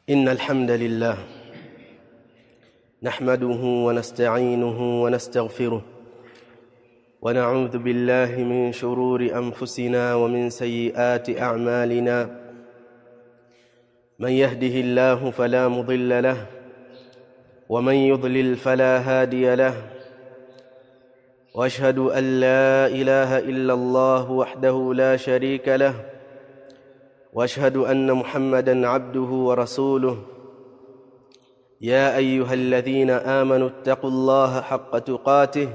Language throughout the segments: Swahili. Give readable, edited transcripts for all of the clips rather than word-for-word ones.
إن الحمد لله نحمده ونستعينه ونستغفره ونعوذ بالله من شرور أنفسنا ومن سيئات أعمالنا. من يهده الله فلا مضل له ومن يضلل فلا هادي له، وأشهد أن لا إله إلا الله وحده لا شريك له، وأشهد أن محمدًا عبده ورسوله. يا أيها الذين آمنوا اتقوا الله حق تقاته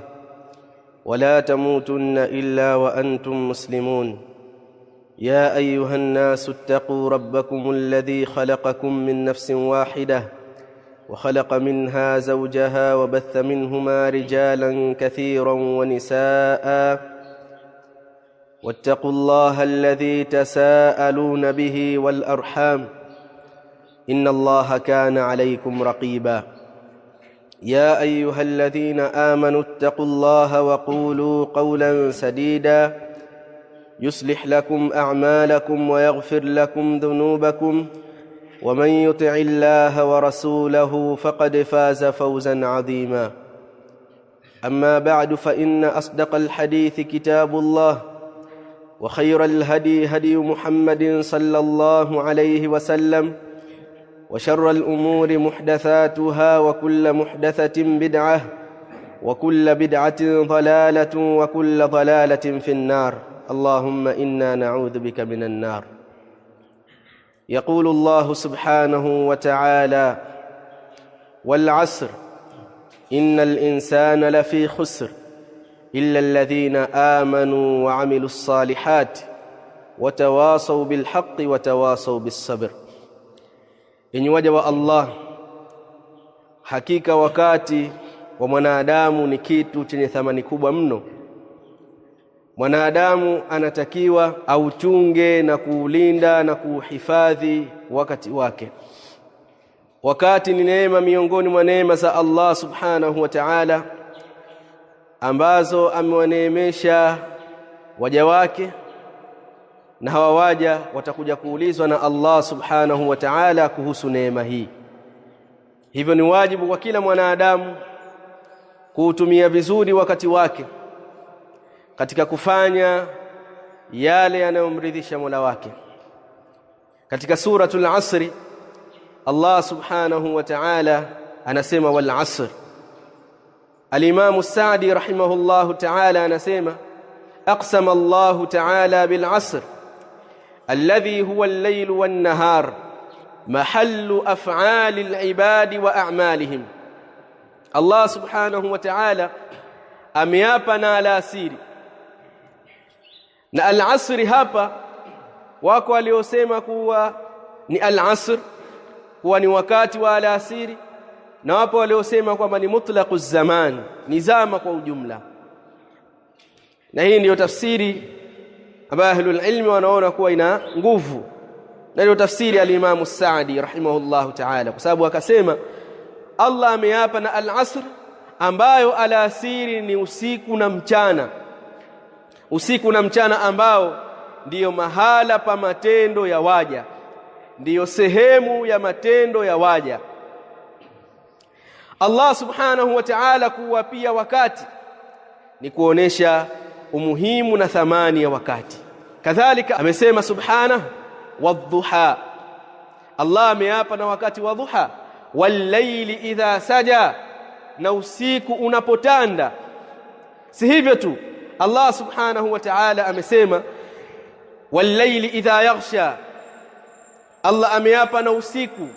ولا تموتن إلا وأنتم مسلمون. يا أيها الناس اتقوا ربكم الذي خلقكم من نفس واحدة وخلق منها زوجها وبث منهما رجالا كثيرا ونساء، واتقوا الله الذي تساءلون به والأرحام إن الله كان عليكم رقيبا. يا أيها الذين آمنوا اتقوا الله وقولوا قولا سديدا يصلح لكم أعمالكم ويغفر لكم ذنوبكم، ومن يطع الله ورسوله فقد فاز فوزا عظيما. أما بعد، فإن أصدق الحديث كتاب الله، وخير الهدي هدي محمد صلى الله عليه وسلم، وشر الأمور محدثاتها، وكل محدثة بدعة، وكل بدعة ضلالة، وكل ضلالة في النار. اللهم إنا نعوذ بك من النار. يقول الله سبحانه وتعالى: والعصر إن الإنسان لفي خسر إلا الذين آمنوا وعملوا الصالحات وتواصوا بالحق وتواصوا بالصبر. Enyi waja wa Allah, hakika wakati wa mwanadamu ni kitu chenye thamani kubwa mno. Mwanadamu anatakiwa auchunge na kuulinda na kuhifadhi wakati wake. Wakati ni neema miongoni mwa neema za Allah subhanahu wa ta'ala ambazo amewaneemesha waja wake, na hawa waja watakuja kuulizwa na Allah subhanahu wa ta'ala kuhusu neema hii. Hivyo ni wajibu kwa kila mwanadamu kuutumia vizuri wakati wake katika kufanya yale yanayomridhisha Mola wake. Katika suratul Asri, Allah subhanahu wa ta'ala anasema wal asr. Al-Imam Sa'di rahimahullahu ta'ala anasema aqsama Allah ta'ala bil asr alladhi huwa al-layl wan-nahar mahallu af'ali al-ibadi wa a'malihim. Allah subhanahu wa ta'ala ameapa na alasiri. Na al-asri hapa wako waliosema kuwa ni al-asr kuwa ni wakati wa alasiri, na wapo waliosema kwamba ni mutlaqu zaman, ni zama kwa ujumla. Na hii ndiyo tafsiri ambayo ahlul ilmi wanaona kuwa ina nguvu, na ndiyo tafsiri al-Imam Sa'di rahimahullahu ta'ala, kwa sababu akasema Allah ameapa na al-asr ambayo alasiri ni usiku na mchana. Usiku na mchana ambao ndiyo mahala pa matendo ya waja, ndiyo sehemu ya matendo ya waja. Allah subhanahu wa ta'ala kuwapia wakati ni kuonesha umuhimu na thamani ya wakati. Kadhalika amesema subhanahu wadhuha, Allah ameapa na wakati wa dhuha, wal-layli idha saja, na usiku unapotanda. Si hivyo tu, Allah subhanahu wa ta'ala amesema wal-layli idha yaghsha, Allah ameapa na usiku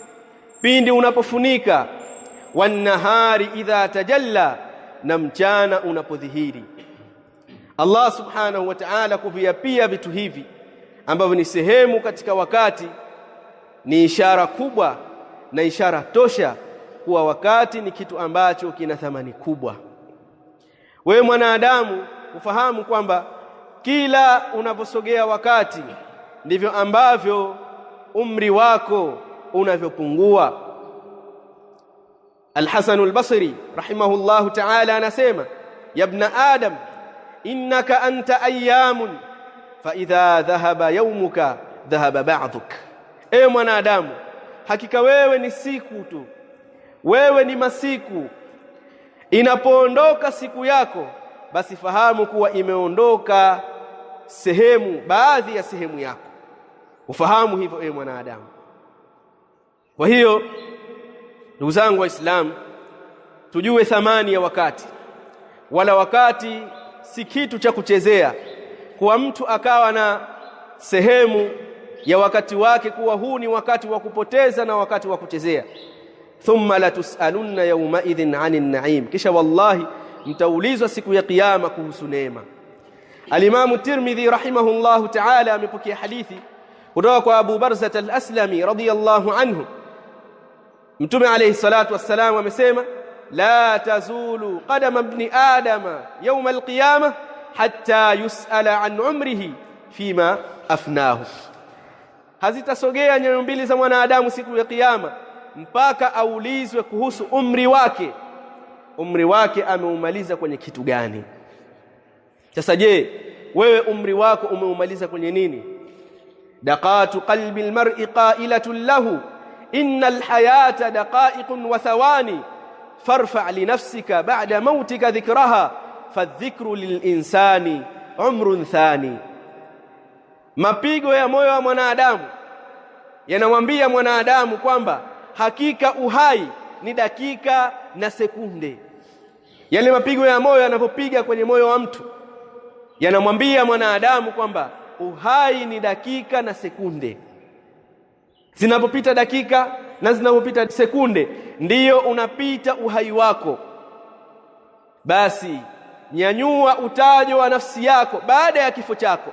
pindi unapofunika, wan-nahari idha tajalla, na mchana unapodhihiri. Allah subhanahu wa ta'ala kuviapia vitu hivi ambavyo ni sehemu katika wakati ni ishara kubwa na ishara tosha kuwa wakati ni kitu ambacho kina thamani kubwa. Wewe mwanadamu ufahamu kwamba kila unaposogea wakati ndivyo ambavyo umri wako unavyopungua. Al-Hasan al-Basri rahimahullahu ta'ala anasema ya ibn Adam innaka anta ayyamun fa idha dhahaba yawmuka dhahaba ba'duk. Ewe mwanadamu, hakika wewe ni siku tu, wewe ni masiku. Inapoondoka siku yako, basi fahamu kuwa imeondoka sehemu, baadhi ya sehemu yako. Ufahamu hivyo ewe mwanadamu. Kwa hiyo ndugu zangu Waislamu, tujue thamani ya wakati. Wala wakati si kitu cha kuchezea, kwa mtu akawa na sehemu ya wakati wake kuwa huu ni wakati wa kupoteza na wakati wa kuchezea. Thumma la tusalunna yawma idhin 'anil na'im, kisha wallahi mtaulizwa siku ya kiyama kuhusu neema. Al-Imam Tirmidhi rahimahullahu ta'ala amepokea hadithi kutoka kwa Abu Barzah al-Aslami radiyallahu anhu. Mtume alayhi salatu wassalam amesema, la tazulu qadama ibn adama yawm al-qiyamah hatta yus'ala an umrihi fima afnahu, hazitasogea nyayo mbili za mwanadamu siku ya kiyama mpaka aulizwe kuhusu umri wake. Umri wake ameumaliza kwenye kitu gani? Sasa je, wewe umri wako umeumaliza kwenye nini? Daqatu qalbi almar'i qailatun lahu innal hayata daqa'iqun wa thawani farfa' li nafsika ba'da mautika dhikraha fadhikru lilinsani umrun thani. Mapigo ya moyo wa mwanadamu yanamwambia mwanadamu kwamba hakika uhai ni dakika na sekunde. Yale mapigo ya moyo yanapopiga kwenye moyo wa mtu yanamwambia mwanadamu kwamba uhai ni dakika na sekunde. Zinapopita dakika na zinapopita sekunde, ndiyo unapita uhai wako. Basi nyanyua utajo wa nafsi yako baada ya kifo chako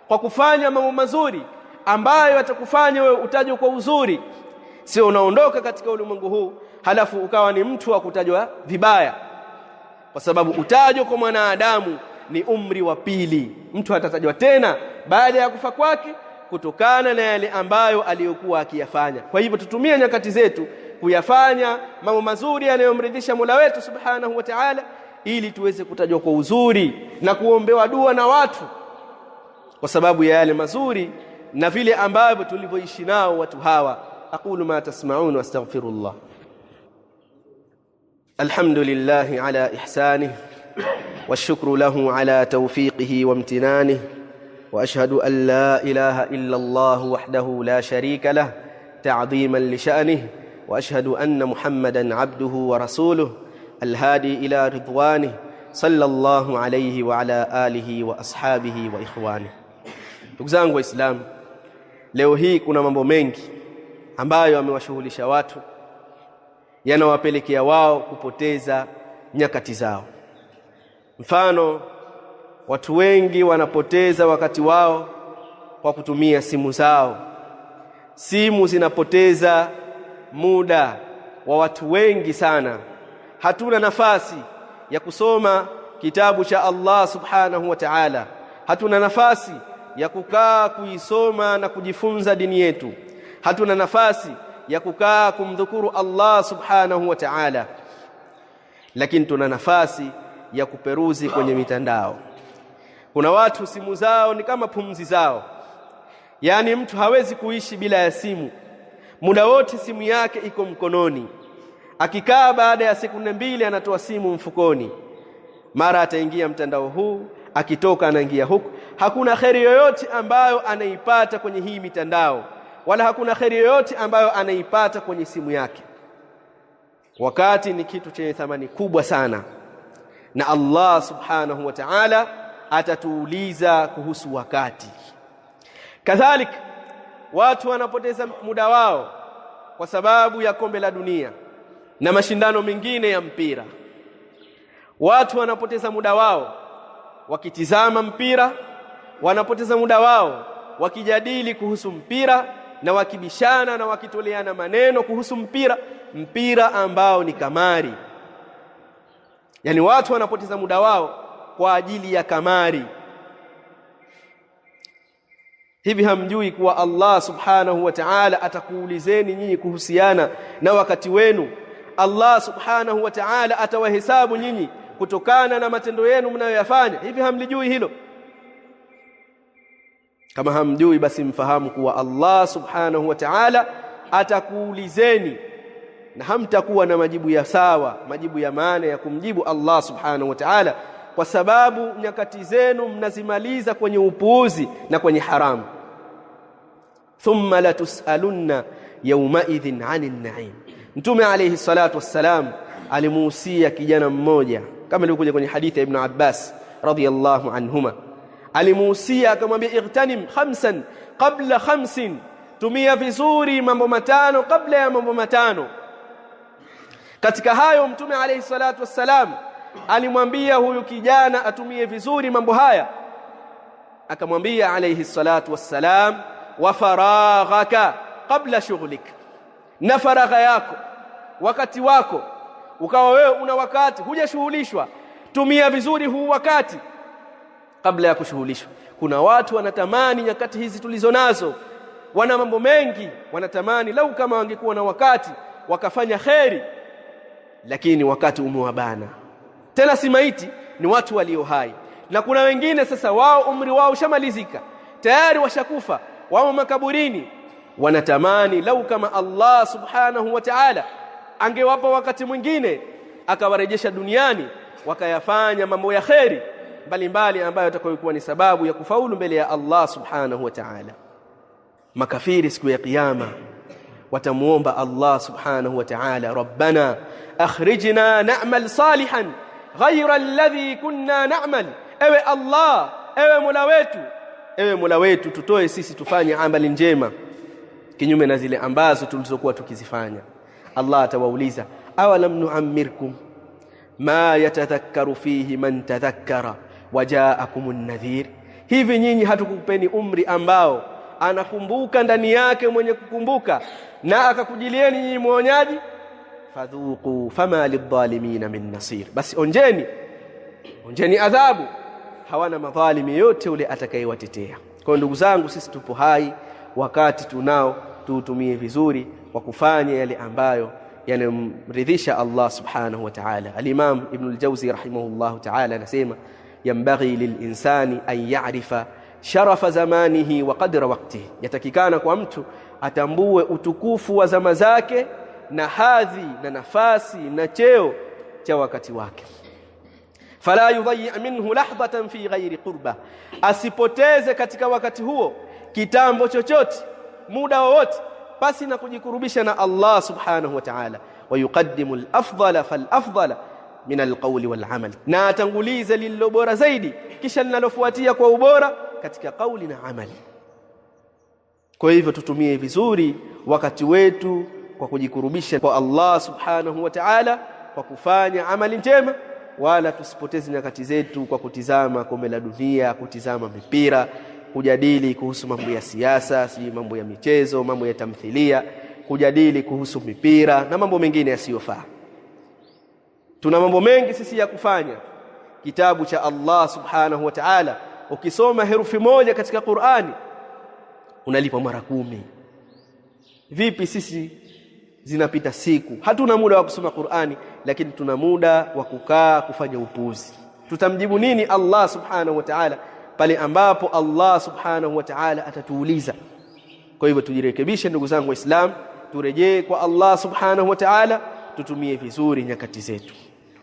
kwa kufanya mambo mazuri ambayo yatakufanya wewe utajwe kwa uzuri. Sio unaondoka katika ulimwengu huu halafu ukawa ni mtu wa kutajwa vibaya, kwa sababu utajo kwa mwanadamu ni umri wa pili. Mtu atatajwa tena baada ya kufa kwake kutokana na yale ambayo aliyokuwa akiyafanya. Kwa hivyo tutumie nyakati zetu kuyafanya mambo mazuri yanayomridhisha Mola wetu Subhanahu wa Ta'ala, ili tuweze kutajwa kwa uzuri na kuombewa dua na watu kwa sababu ya yale mazuri na vile ambavyo tulivyoishi nao watu hawa. Aqulu ma tasma'un wa astaghfirullah. Alhamdulillahi ala ihsanihi والشكر له على توفيقه وامتنانه، وأشهد أن لا إله إلا الله وحده لا شريك له تعظيما لشأنه، وأشهد أن محمدا عبده ورسوله الهادي إلى رضوانه صلى الله عليه وعلى آله وأصحابه وإخوانه. Ndugu zangu Waislamu, leo hii kuna mambo mengi ambayo yamewashughulisha watu, yanawapelekea wao kupoteza nyakati zao. Mfano, watu wengi wanapoteza wakati wao kwa kutumia simu zao. Simu zinapoteza muda wa watu wengi sana. Hatuna nafasi ya kusoma kitabu cha Allah Subhanahu wa Ta'ala. Hatuna nafasi ya kukaa kuisoma na kujifunza dini yetu. Hatuna nafasi ya kukaa kumdhukuru Allah Subhanahu wa Ta'ala. Lakini tuna nafasi ya kuperuzi kwenye mitandao. Kuna watu simu zao ni kama pumzi zao, yaani mtu hawezi kuishi bila ya simu. Muda wote simu yake iko mkononi. Akikaa baada ya sekunde mbili anatoa simu mfukoni, mara ataingia mtandao huu, akitoka anaingia huku. Hakuna kheri yoyote ambayo anaipata kwenye hii mitandao, wala hakuna kheri yoyote ambayo anaipata kwenye simu yake. Wakati ni kitu chenye thamani kubwa sana, na Allah Subhanahu wa Ta'ala atatuuliza kuhusu wakati. Kadhalika watu wanapoteza muda wao kwa sababu ya kombe la dunia na mashindano mengine ya mpira. Watu wanapoteza muda wao wakitizama mpira, wanapoteza muda wao wakijadili kuhusu mpira na wakibishana na wakitoleana maneno kuhusu mpira ambao ni kamari. Yani watu wanapoteza muda wao kwa ajili ya kamari. Hivi hamjui kuwa Allah Subhanahu wa Ta'ala atakuulizeni nyinyi kuhusiana na wakati wenu? Allah Subhanahu wa Ta'ala atawahesabu nyinyi kutokana na matendo yenu mnayoyafanya. Hivi hamlijui hilo? Kama hamjui, basi mfahamu kuwa Allah Subhanahu wa Ta'ala atakuulizeni na hamtakuwa na majibu ya sawa, majibu ya maana ya kumjibu Allah subhanahu wa ta'ala, kwa sababu nyakati zenu mnazimaliza kwenye upuuzi na kwenye haramu. Thumma latus'alunna yawmaidhin 'anil na'im. Mtume alayhi salatu wassalam alimuhusia kijana mmoja kama ilivyokuja kwenye hadithi ya Ibn Abbas radhiyallahu anhuma, alimuhusia akamwambia igtanim khamsan qabla khamsin, tumia vizuri mambo matano kabla ya mambo matano. Katika hayo Mtume alayhi salatu wassalam alimwambia huyu kijana atumie vizuri mambo haya, akamwambia alayhi salatu wassalam wa faraghaka qabla shughlik, na faragha yako, wakati wako ukawa wewe una wakati hujashughulishwa, tumia vizuri huu wakati kabla ya kushughulishwa. Kuna watu wanatamani nyakati hizi tulizo nazo, wana mambo mengi, wanatamani lau kama wangekuwa na wakati wakafanya kheri, lakini wakati umewabana. Tena si maiti, ni watu walio hai. Na kuna wengine sasa wao umri wao ushamalizika, tayari washakufa, wao makaburini, wanatamani lau kama Allah subhanahu wa ta'ala angewapa wakati mwingine akawarejesha duniani wakayafanya mambo ya kheri mbalimbali ambayo yatakayokuwa ni sababu ya kufaulu mbele ya Allah subhanahu wa ta'ala. Makafiri siku ya kiyama watamuomba Allah subhanahu wa ta'ala, rabbana akhrijna na'mal salihan ghayra alladhi kunna na'mal, ewe Allah, ewe Mola wetu tutoe sisi tufanye amali njema kinyume na zile ambazo tulizokuwa tukizifanya. Allah atawauliza, awalam nu'ammirkum ma yatadhakkaru fihi man tadhakkara wajaakumun nadhir, hivi nyinyi hatukupeni umri ambao anakumbuka ndani yake mwenye kukumbuka na akakujilieni nyinyi mwonyaji? Fadhuqu fama lidh-dhalimin min nasir, basi onjeni adhabu, hawana madhalimi yote ule atakayewatetea. Kwa ndugu zangu, sisi tupo hai, wakati tunao tuutumie vizuri kwa kufanya yale ambayo yanamridhisha Allah subhanahu wa ta'ala. Al-Imam Ibn al-Jawzi rahimahullah ta'ala anasema, yambaghi lil-insani an ya'rifa sharafa zamanihi wa qadra waqtihi, yatakikana kwa mtu atambue utukufu wa zama zake na hadhi na nafasi na cheo cha wakati wake. Fala yudayyi minhu lahdatan fi ghairi qurba, asipoteze katika wakati huo kitambo chochote, muda wowote, basi na kujikurubisha na Allah subhanahu wa ta'ala. Wa yuqaddimu al-afdala fal-afdala min al-qawli wal-amal, na atangulize lililo bora zaidi kisha linalofuatia kwa ubora katika kauli na amali. Kwa hivyo tutumie vizuri wakati wetu kwa kujikurubisha kwa Allah subhanahu wa ta'ala kwa kufanya amali njema, wala tusipoteze nyakati zetu kwa kutizama kombe la dunia, kutizama mipira, kujadili kuhusu mambo ya siasa, si mambo ya michezo, mambo ya tamthilia, kujadili kuhusu mipira na mambo mengine yasiyofaa. Tuna mambo mengi sisi ya kufanya. Kitabu cha Allah subhanahu wa ta'ala, ukisoma herufi moja katika Qur'ani unalipa mara 10. Vipi sisi zinapita siku, hatuna muda wa kusoma Qur'ani, lakini tuna muda wa kukaa kufanya upuuzi? Tutamjibu nini Allah subhanahu wa ta'ala pale ambapo Allah subhanahu wa ta'ala atatuuliza? Kwa hivyo tujirekebishe ndugu zangu Waislamu, turejee kwa Allah subhanahu wa ta'ala, tutumie vizuri nyakati zetu.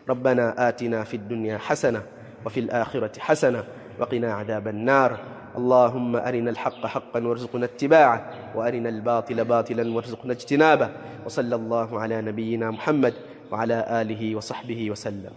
Rabbana atina fid dunya hasana wa fil akhirati hasana wa qina adhaban nar. اللهم أرنا الحق حقا وارزقنا اتباعه وأرنا الباطل باطلا وارزقنا اجتنابه. وصلى الله على نبينا محمد وعلى آله وصحبه وسلم.